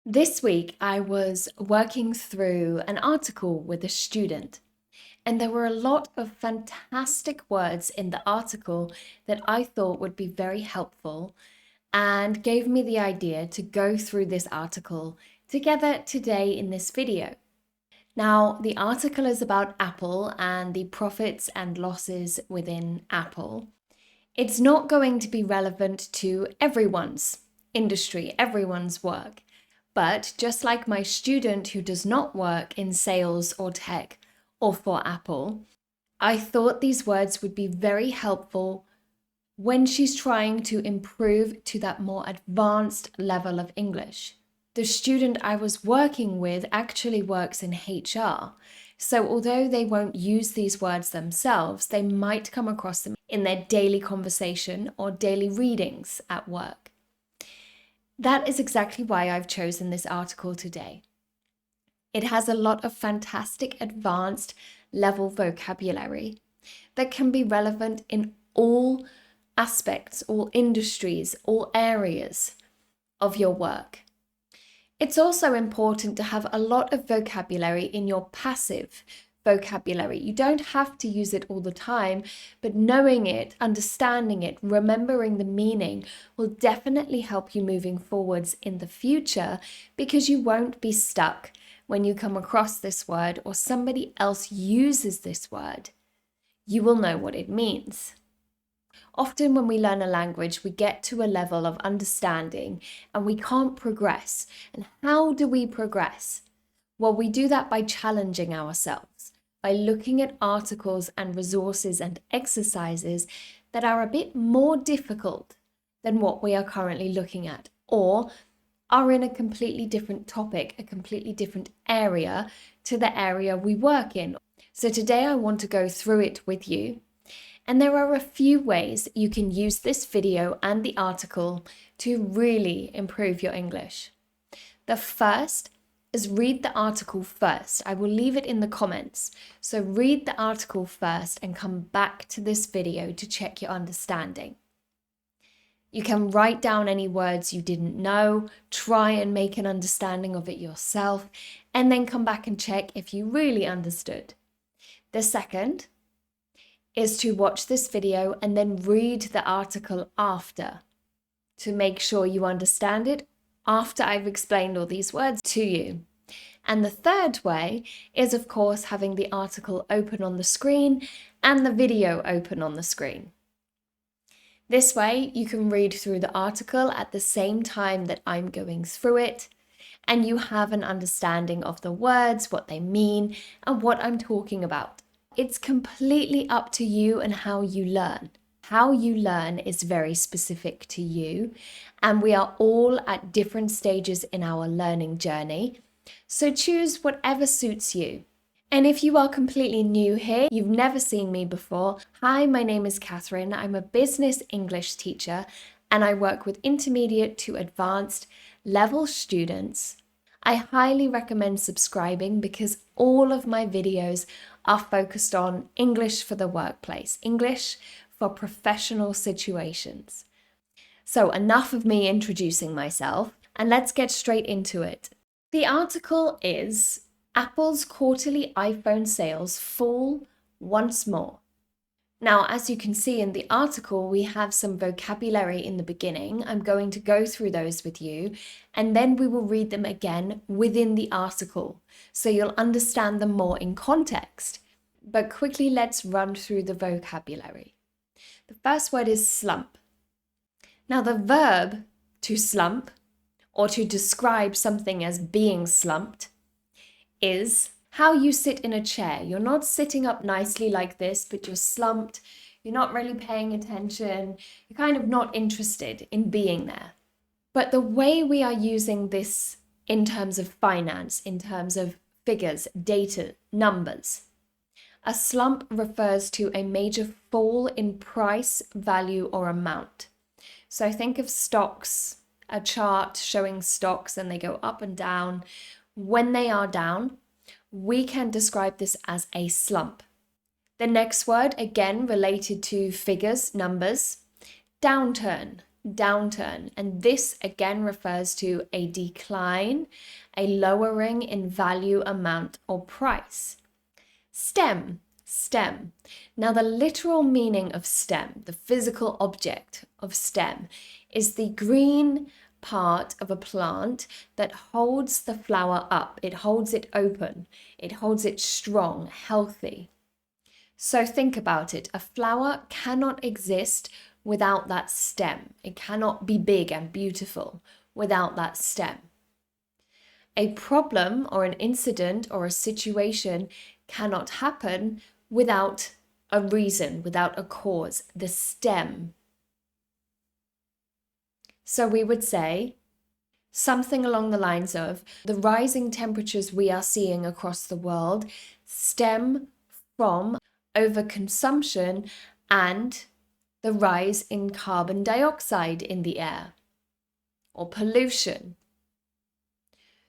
This week, I was working through an article with a student, and there were a lot of fantastic words in the article that I thought would be very helpful and gave me the idea to go through this article together today in this video. Now, the article is about Apple and the profits and losses within Apple. It's not going to be relevant to everyone's industry, everyone's work. But just like my student who does not work in sales or tech or for Apple, I thought these words would be very helpful when she's trying to improve to that more advanced level of English. The student I was working with actually works in HR. So although they won't use these words themselves, they might come across them in their daily conversation or daily readings at work. That is exactly why I've chosen this article today. It has a lot of fantastic advanced level vocabulary that can be relevant in all aspects, all industries, all areas of your work. It's also important to have a lot of vocabulary in your passive vocabulary. You don't have to use it all the time, but knowing it, understanding it, remembering the meaning will definitely help you moving forwards in the future because you won't be stuck when you come across this word or somebody else uses this word. You will know what it means. Often when we learn a language, we get to a level of understanding and we can't progress. And how do we progress? Well, we do that by challenging ourselves, by looking at articles and resources and exercises that are a bit more difficult than what we are currently looking at, or are in a completely different topic, a completely different area to the area we work in. So today I want to go through it with you. And there are a few ways you can use this video and the article to really improve your English. The first is read the article first. I will leave it in the comments. So read the article first and come back to this video to check your understanding. You can write down any words you didn't know, try and make an understanding of it yourself, and then come back and check if you really understood. The second is to watch this video and then read the article after to make sure you understand it after I've explained all these words to you. And the third way is, of course, having the article open on the screen and the video open on the screen. This way, you can read through the article at the same time that I'm going through it, and you have an understanding of the words, what they mean, and what I'm talking about. It's completely up to you and how you learn. How you learn is very specific to you, and we are all at different stages in our learning journey. So choose whatever suits you. And if you are completely new here, you've never seen me before, hi, my name is Catherine. I'm a business English teacher, and I work with intermediate to advanced level students. I highly recommend subscribing because all of my videos are focused on English for the workplace, English for professional situations. So enough of me introducing myself, and let's get straight into it. The article is Apple's quarterly iPhone sales fall once more. Now, as you can see in the article, we have some vocabulary in the beginning. I'm going to go through those with you, and then we will read them again within the article, so you'll understand them more in context. But quickly, let's run through the vocabulary. The first word is slump. Now, the verb to slump, or to describe something as being slumped, is how you sit in a chair. You're not sitting up nicely like this, but you're slumped. You're not really paying attention. You're kind of not interested in being there. But the way we are using this in terms of finance, in terms of figures, data, numbers, a slump refers to a major fall in price, value, or amount. So think of stocks, a chart showing stocks, and they go up and down. When they are down, we can describe this as a slump. The next word, again related to figures, numbers, downturn. downturn. And this again refers to a decline, a lowering in value, amount, or price. Stem. Now, the literal meaning of stem, the physical object of stem, is the green part of a plant that holds the flower up. It holds it open. It holds it strong, healthy. So think about it. A flower cannot exist without that stem. It cannot be big and beautiful without that stem. A problem or an incident or a situation cannot happen without a reason, without a cause, the stem. So we would say something along the lines of the rising temperatures we are seeing across the world stem from overconsumption and the rise in carbon dioxide in the air or pollution.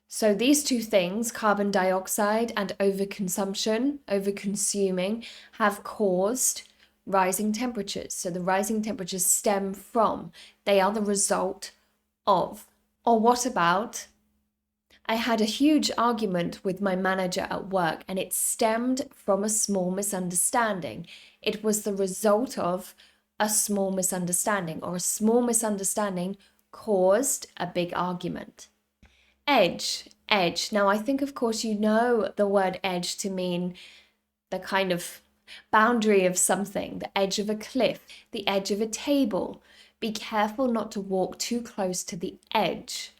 So these two things, carbon dioxide and overconsumption, overconsuming, have caused rising temperatures. So the rising temperatures stem from, they are the result of. Or what about, I had a huge argument with my manager at work and it stemmed from a small misunderstanding. It was the result of a small misunderstanding, or a small misunderstanding caused a big argument. Edge. Now, I think, of course, you know the word edge to mean the kind of boundary of something, the edge of a cliff, the edge of a table. Be careful not to walk too close to the edge.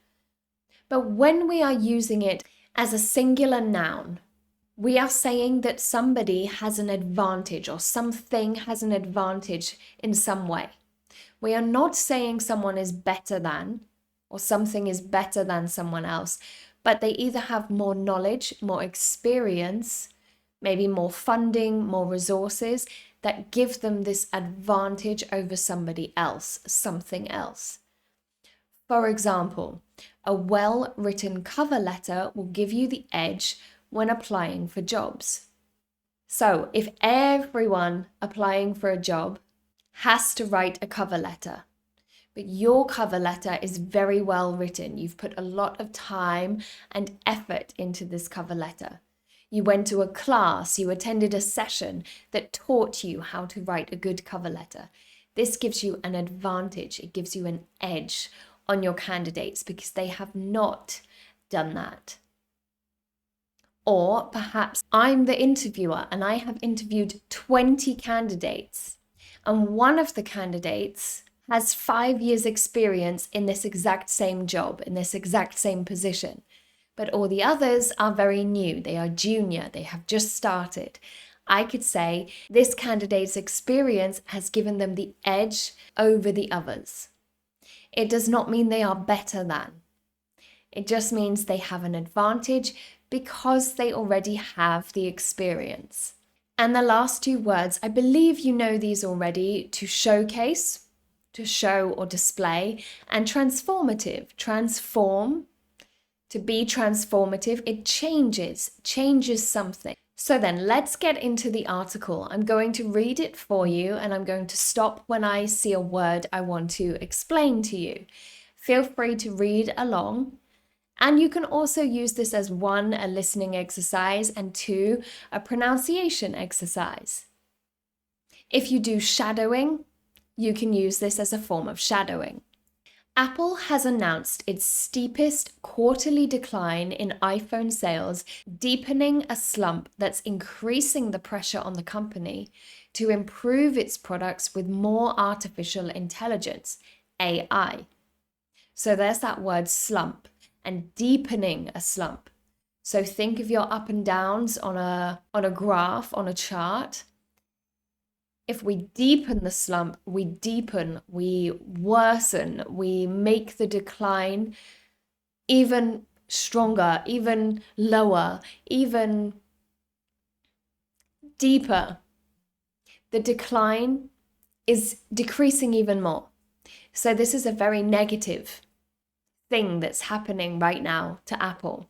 But when we are using it as a singular noun, we are saying that somebody has an advantage or something has an advantage in some way. We are not saying someone is better than or something is better than someone else, but they either have more knowledge, more experience, maybe more funding, more resources that give them this advantage over somebody else, something else. For example, a well-written cover letter will give you the edge when applying for jobs. So if everyone applying for a job has to write a cover letter, but your cover letter is very well written, you've put a lot of time and effort into this cover letter. You went to a class, you attended a session that taught you how to write a good cover letter. This gives you an advantage, it gives you an edge on your candidates because they have not done that. Or perhaps I'm the interviewer and I have interviewed 20 candidates, and one of the candidates has 5 years experience in this exact same job, in this exact same position. But all the others are very new. They are junior. They have just started. I could say this candidate's experience has given them the edge over the others. It does not mean they are better than. It just means they have an advantage because they already have the experience. And the last two words, I believe you know these already, to showcase, to show or display, and transformative. Transform, to be transformative, it changes something. So then let's get into the article. I'm going to read it for you and I'm going to stop when I see a word I want to explain to you. Feel free to read along. And you can also use this as 1, a listening exercise, and 2, a pronunciation exercise. If you do shadowing, you can use this as a form of shadowing. Apple has announced its steepest quarterly decline in iPhone sales, deepening a slump that's increasing the pressure on the company to improve its products with more artificial intelligence, AI. So there's that word slump, and deepening a slump. So think of your up and downs on a graph, on a chart. If we deepen the slump, we worsen, we make the decline even stronger, even lower, even deeper. The decline is decreasing even more. So this is a very negative thing that's happening right now to Apple.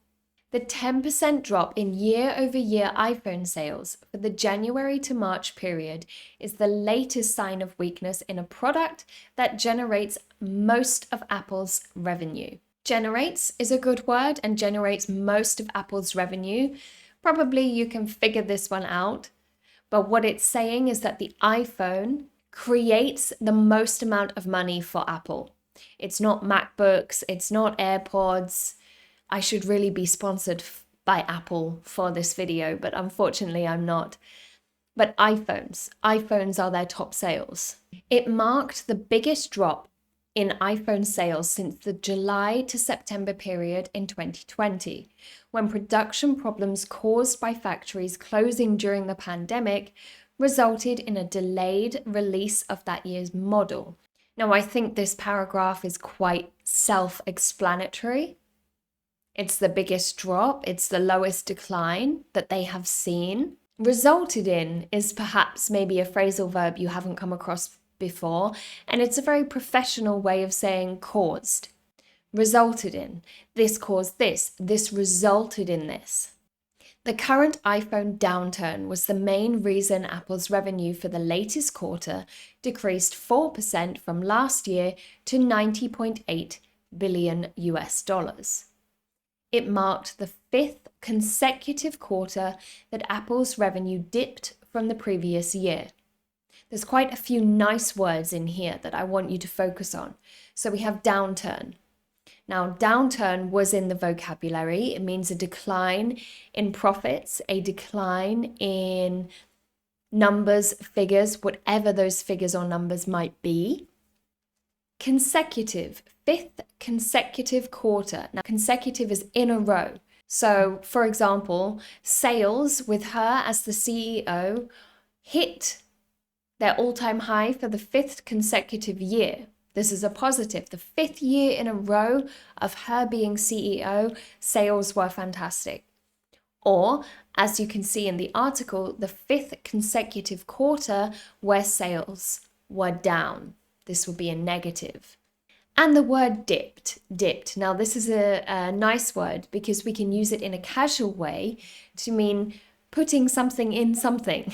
The 10% drop in year-over-year iPhone sales for the January to March period is the latest sign of weakness in a product that generates most of Apple's revenue. Generates is a good word and generates most of Apple's revenue. Probably you can figure this one out, but what it's saying is that the iPhone creates the most amount of money for Apple. It's not MacBooks, it's not AirPods. I should really be sponsored by Apple for this video, but unfortunately I'm not. But iPhones are their top sales. It marked the biggest drop in iPhone sales since the July to September period in 2020, when production problems caused by factories closing during the pandemic resulted in a delayed release of that year's model. Now, I think this paragraph is quite self-explanatory. It's the biggest drop, it's the lowest decline that they have seen. Resulted in is perhaps maybe a phrasal verb you haven't come across before, and it's a very professional way of saying caused. Resulted in, this caused this resulted in this. The current iPhone downturn was the main reason Apple's revenue for the latest quarter decreased 4% from last year to $90.8 billion US. It marked the fifth consecutive quarter that Apple's revenue dipped from the previous year. There's quite a few nice words in here that I want you to focus on. So we have downturn. Now, downturn was in the vocabulary. It means a decline in profits, a decline in numbers, figures, whatever those figures or numbers might be. Consecutive, fifth consecutive quarter. Now, consecutive is in a row. So, for example, sales with her as the CEO hit their all-time high for the fifth consecutive year. This is a positive. The fifth year in a row of her being CEO, sales were fantastic. Or, as you can see in the article, the fifth consecutive quarter where sales were down. This would be a negative. And the word dipped. Now, this is a nice word because we can use it in a casual way to mean putting something in something.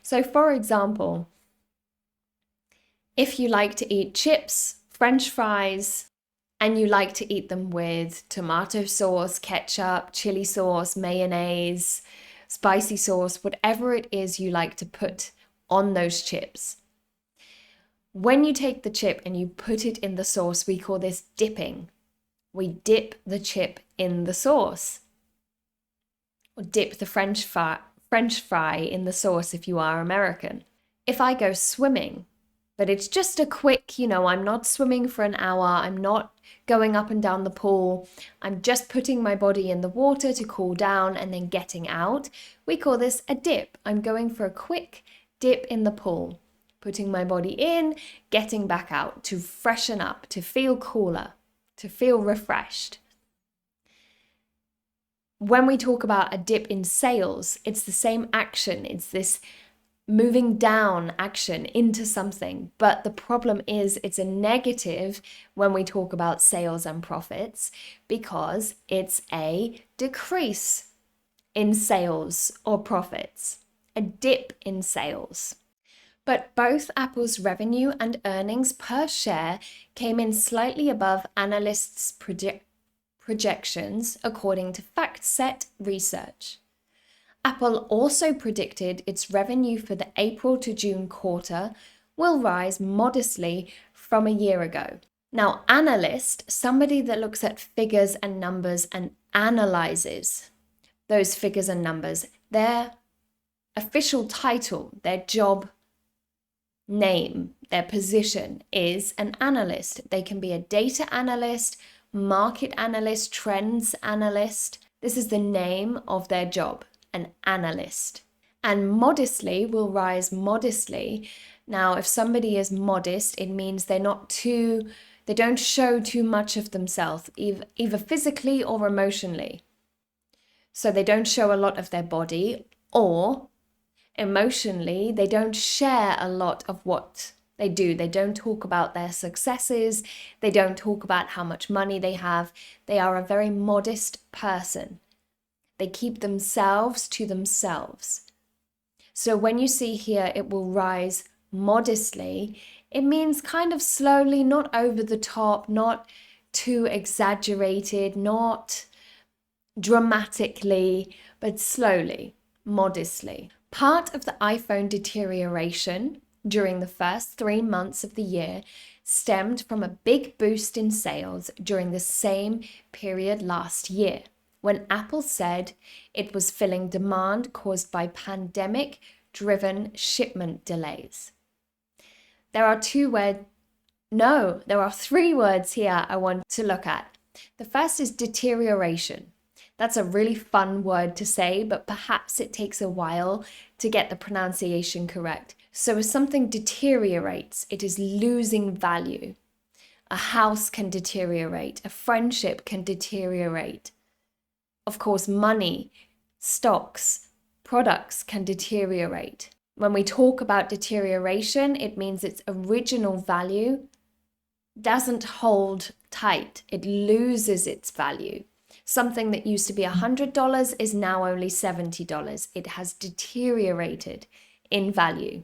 So, for example, if you like to eat chips, French fries, and you like to eat them with tomato sauce, ketchup, chili sauce, mayonnaise, spicy sauce, whatever it is you like to put on those chips. When you take the chip and you put it in the sauce, we call this dipping. We dip the chip in the sauce. Or dip the French fry in the sauce if you are American. If I go swimming, but it's just a quick, I'm not swimming for an hour, I'm not going up and down the pool, I'm just putting my body in the water to cool down and then getting out. We call this a dip. I'm going for a quick dip in the pool, putting my body in, getting back out to freshen up, to feel cooler, to feel refreshed. When we talk about a dip in sales, it's the same action. It's this moving down action into something. But the problem is it's a negative when we talk about sales and profits because it's a decrease in sales or profits, a dip in sales. But both Apple's revenue and earnings per share came in slightly above analysts' projections, according to FactSet Research. Apple also predicted its revenue for the April to June quarter will rise modestly from a year ago. Now, analyst, somebody that looks at figures and numbers and analyzes those figures and numbers, their official title, their job name, their position is an analyst. They can be a data analyst, market analyst, trends analyst. This is the name of their job, an analyst. And modestly will rise modestly. Now, if somebody is modest, it means they don't show too much of themselves, either physically or emotionally. So they don't show a lot of their body, or emotionally, they don't share a lot of what they do. They don't talk about their successes. They don't talk about how much money they have. They are a very modest person. They keep themselves to themselves. So when you see here, it will rise modestly, it means kind of slowly, not over the top, not too exaggerated, not dramatically, but slowly, modestly. Part of the iPhone deterioration during the first 3 months of the year stemmed from a big boost in sales during the same period last year, when Apple said it was filling demand caused by pandemic-driven shipment delays. There are three words here I want to look at. The first is deterioration. That's a really fun word to say, but perhaps it takes a while to get the pronunciation correct. So if something deteriorates, it is losing value. A house can deteriorate. A friendship can deteriorate. Of course, money, stocks, products can deteriorate. When we talk about deterioration, it means its original value doesn't hold tight. It loses its value. Something that used to be $100 is now only $70. It has deteriorated in value.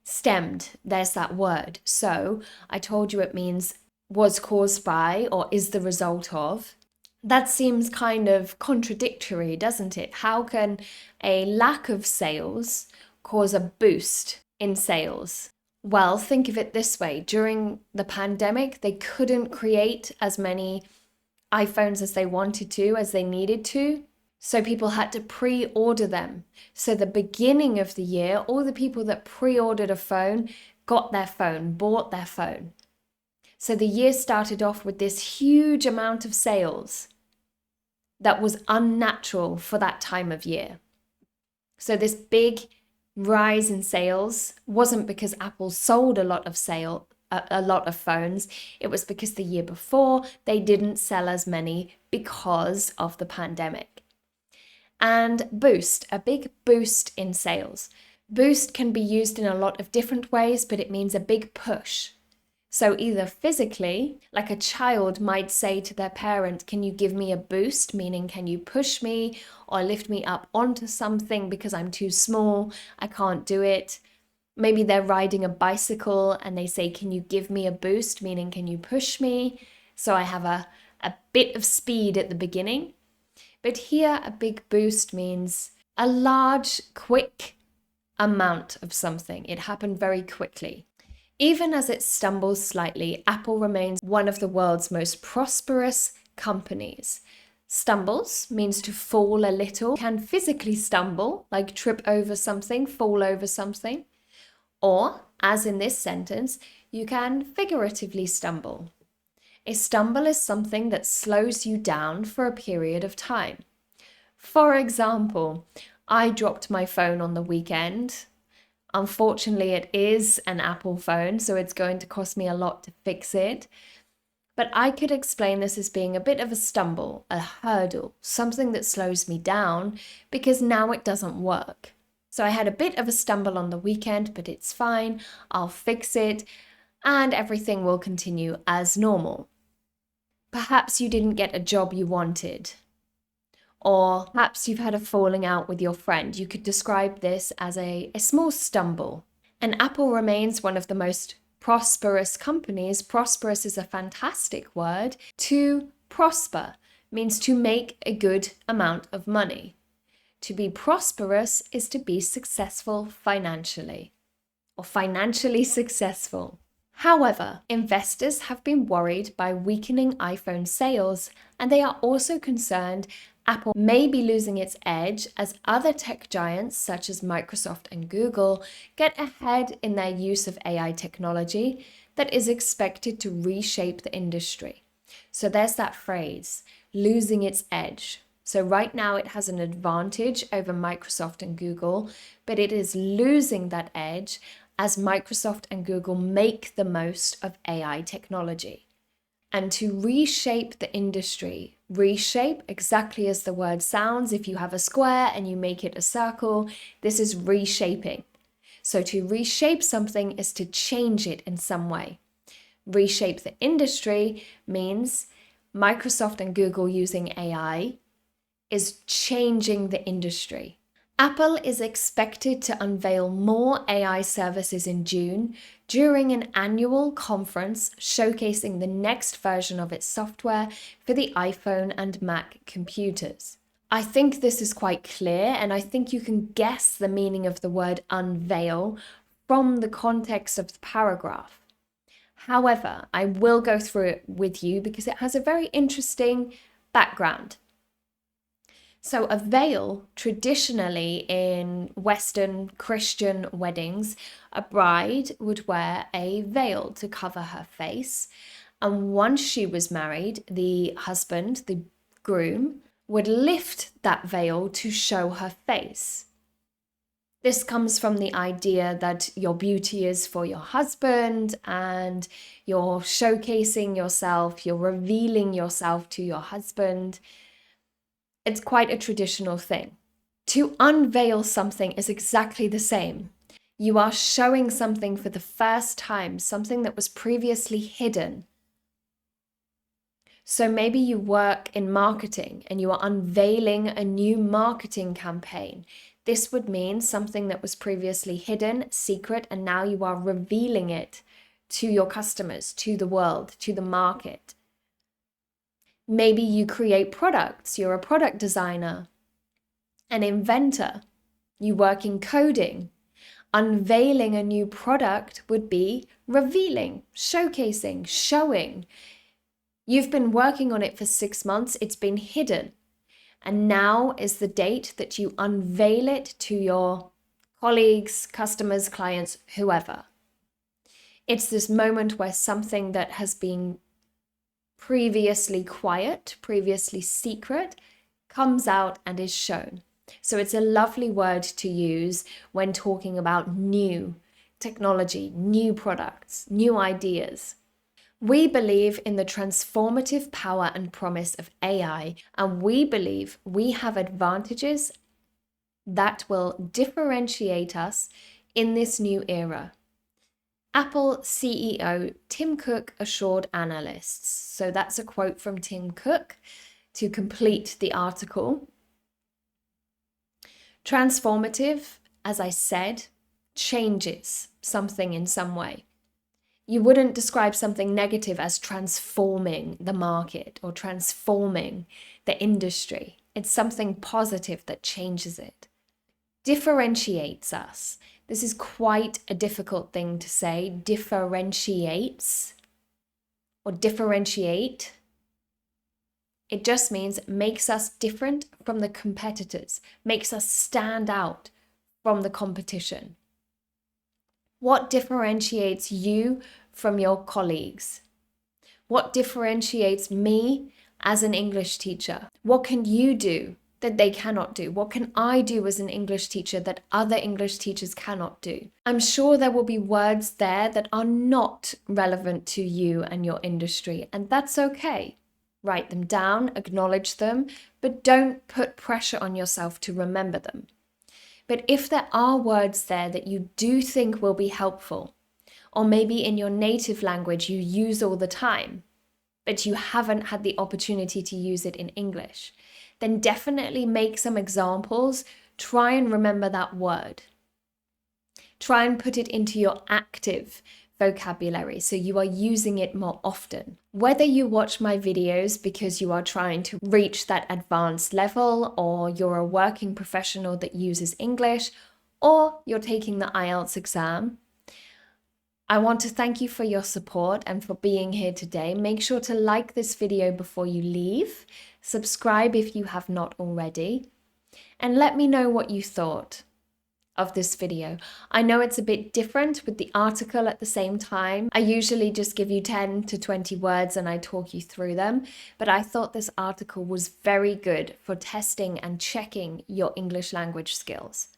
Stemmed, there's that word. So I told you it means was caused by or is the result of. That seems kind of contradictory, doesn't it? How can a lack of sales cause a boost in sales? Well, think of it this way. During the pandemic, they couldn't create as many iPhones as they wanted to, as they needed to. So people had to pre-order them. So the beginning of the year, all the people that pre-ordered a phone got their phone, bought their phone. So the year started off with this huge amount of sales that was unnatural for that time of year. So this big rise in sales wasn't because Apple sold a lot of phones. It was because the year before they didn't sell as many because of the pandemic. And boost, a big boost in sales. Boost can be used in a lot of different ways, but it means a big push. So either physically, like a child might say to their parent, can you give me a boost? Meaning, can you push me or lift me up onto something because I'm too small, I can't do it. Maybe they're riding a bicycle and they say, can you give me a boost? Meaning, can you push me so I have a bit of speed at the beginning? But here, a big boost means a large, quick amount of something. It happened very quickly. Even as it stumbles slightly, Apple remains one of the world's most prosperous companies. Stumbles means to fall a little. You can physically stumble, like trip over something, fall over something. Or, as in this sentence, you can figuratively stumble. A stumble is something that slows you down for a period of time. For example, I dropped my phone on the weekend. Unfortunately, it is an Apple phone, so it's going to cost me a lot to fix it. But I could explain this as being a bit of a stumble, a hurdle, something that slows me down because now it doesn't work. So I had a bit of a stumble on the weekend, but it's fine. I'll fix it and everything will continue as normal. Perhaps you didn't get a job you wanted. Or perhaps you've had a falling out with your friend. You could describe this as a small stumble. And Apple remains one of the most prosperous companies. Prosperous is a fantastic word. To prosper means to make a good amount of money. To be prosperous is to be successful financially, or financially successful. However, investors have been worried by weakening iPhone sales, and they are also concerned Apple may be losing its edge as other tech giants such as Microsoft and Google get ahead in their use of AI technology that is expected to reshape the industry. So there's that phrase, losing its edge. So right now it has an advantage over Microsoft and Google, but it is losing that edge as Microsoft and Google make the most of AI technology. And to reshape the industry, reshape exactly as the word sounds, if you have a square and you make it a circle, this is reshaping. So to reshape something is to change it in some way. Reshape the industry means Microsoft and Google using AI is changing the industry. Apple is expected to unveil more AI services in June during an annual conference showcasing the next version of its software for the iPhone and Mac computers. I think this is quite clear, and I think you can guess the meaning of the word unveil from the context of the paragraph. However, I will go through it with you because it has a very interesting background. So a veil, traditionally in Western Christian weddings, a bride would wear a veil to cover her face. And once she was married, the husband, the groom, would lift that veil to show her face. This comes from the idea that your beauty is for your husband and you're showcasing yourself, you're revealing yourself to your husband. It's quite a traditional thing. To unveil something is exactly the same. You are showing something for the first time, something that was previously hidden. So maybe you work in marketing and you are unveiling a new marketing campaign. This would mean something that was previously hidden, secret, and now you are revealing it to your customers, to the world, to the market. Maybe you create products, you're a product designer, an inventor, you work in coding. Unveiling a new product would be revealing, showcasing, showing. You've been working on it for 6 months, it's been hidden. And now is the date that you unveil it to your colleagues, customers, clients, whoever. It's this moment where something that has been previously quiet, previously secret, comes out and is shown. So it's a lovely word to use when talking about new technology, new products, new ideas. We believe in the transformative power and promise of AI, and we believe we have advantages that will differentiate us in this new era. Apple CEO Tim Cook assured analysts. So that's a quote from Tim Cook to complete the article. Transformative, as I said, changes something in some way. You wouldn't describe something negative as transforming the market or transforming the industry. It's something positive that changes it. Differentiates us. This is quite a difficult thing to say. Differentiates or differentiate. It just means makes us different from the competitors, makes us stand out from the competition. What differentiates you from your colleagues? What differentiates me as an English teacher? What can you do that they cannot do? What can I do as an English teacher that other English teachers cannot do? I'm sure there will be words there that are not relevant to you and your industry, and that's okay. Write them down, acknowledge them, but don't put pressure on yourself to remember them. But if there are words there that you do think will be helpful, or maybe in your native language you use all the time, but you haven't had the opportunity to use it in English, then definitely make some examples. Try and remember that word. Try and put it into your active vocabulary so you are using it more often. Whether you watch my videos because you are trying to reach that advanced level, or you're a working professional that uses English, or you're taking the IELTS exam, I want to thank you for your support and for being here today. Make sure to like this video before you leave, subscribe if you have not already, and let me know what you thought of this video. I know it's a bit different with the article at the same time. I usually just give you 10 to 20 words and I talk you through them, but I thought this article was very good for testing and checking your English language skills.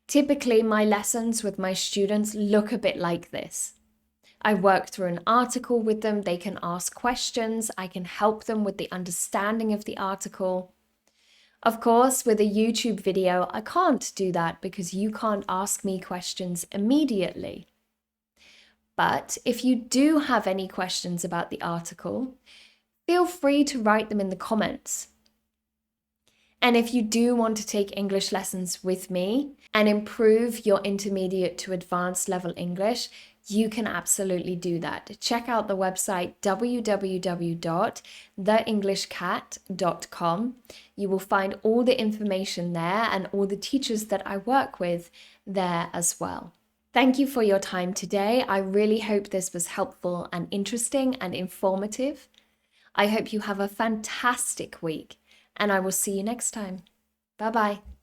Typically, my lessons with my students look a bit like this. I work through an article with them, they can ask questions, I can help them with the understanding of the article. Of course, with a YouTube video, I can't do that because you can't ask me questions immediately. But if you do have any questions about the article, feel free to write them in the comments. And if you do want to take English lessons with me and improve your intermediate to advanced level English, you can absolutely do that. Check out the website www.theenglishcat.com. You will find all the information there and all the teachers that I work with there as well. Thank you for your time today. I really hope this was helpful and interesting and informative. I hope you have a fantastic week, and I will see you next time. Bye bye.